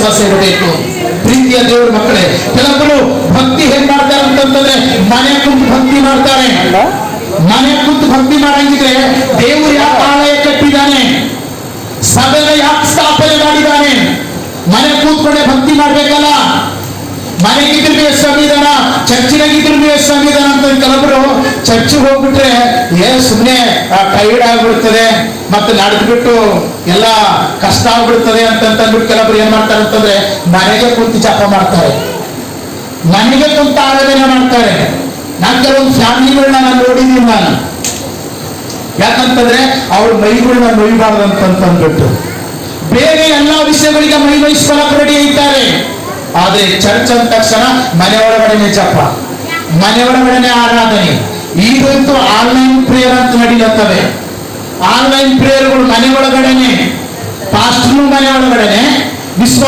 ವಿಶ್ವಾಸ ಇರಬೇಕು. ಪ್ರೀತಿಯ ದೇವರ ಮಕ್ಕಳೇ, ಕೆಲವರು ಭಕ್ತಿ ಹೆಂಗ್ ಮಾಡ್ತಾರೆ ಅಂತಂದ್ರೆ ಮನೆ ಕುಂತು ಭಕ್ತಿ ಮಾಡ್ತಾರೆ. ಮನೆ ಕುಂತು ಭಕ್ತಿ ಮಾಡಂಗಿದ್ರೆ ದೇವರು ಯಾಕೆ ಆಲಯ ಕಟ್ಟಿದ್ದಾನೆ, ಸಭೆನ ಯಾಕೆ ಸ್ಥಾಪನೆ ಮಾಡಿದ್ದಾನೆ? ಮನೆ ಕೂತ್ಕೊಂಡೆ ಭಕ್ತಿ ಮಾಡ್ಬೇಕಲ್ಲ. ಮನೆಗಿದ್ರು ಎಷ್ಟು ಸಂವಿಧಾನ, ಚರ್ಚಿನಾಗಿದ್ರು ಎಷ್ಟು ಸಂವಿಧಾನ ಅಂತ ಕೆಲವರು ಚರ್ಚಿಗೆ ಹೋಗ್ಬಿಟ್ರೆ ಸುಮ್ಮನೆ ಟೈರ್ಡ್ ಆಗ್ಬಿಡ್ತದೆ, ಮತ್ತೆ ನಡೆದ್ಬಿಟ್ಟು ಎಲ್ಲ ಕಷ್ಟ ಆಗ್ಬಿಡ್ತದೆ ಅಂತಂದ್ಬಿಟ್ಟು ಕೆಲವರು ಏನ್ ಮಾಡ್ತಾರೆ ಅಂತಂದ್ರೆ ಮನೆಗೆ ಕುಂತು ಜಪ ಮಾಡ್ತಾರೆ, ಮನೆಗೆ ಕುಂತು ಆರಾಧನೆ ಮಾಡ್ತಾರೆ. ನಾನು ಕೆಲವೊಂದು ಫ್ಯಾಮಿಲಿಗಳನ್ನ ನಾನು ನೋಡಿದ್ದೀನಿ. ನಾನು ಯಾಕಂತಂದ್ರೆ ಅವ್ರ ಮೈಗಳನ್ನ ನೋಯ್ಬಾರ್ದು ಅಂತಂದ್ಬಿಟ್ಟು ಬೇರೆ ಎಲ್ಲಾ ವಿಷಯಗಳಿಗೆ ಮೈ ವಹಿಸ್ಕೊಳಕ್ ರೆಡಿ ಇದ್ದಾರೆ. ಆದ್ರೆ ಚರ್ಚ್ ಅಂದ ತಕ್ಷಣ ಮನೆ ಒಳಗಡೆನೆ ಜಪ, ಮನೆ ಒಳಗಡೆನೆ ಆರಾಧನೆ. ಈಗಂತೂ ಆನ್ಲೈನ್ ಪ್ರೇಯರ್ ಅಂತ ನಡೀಲತ್ತವೆ. ಆನ್ಲೈನ್ ಪ್ರೇಯರ್ಗಳು ಮನೆ ಒಳಗಡೆನೆ, ಪಾಸ್ಟರ್ನು ಮನೆ ಒಳಗಡೆನೆ, ವಿಶ್ವಾಸ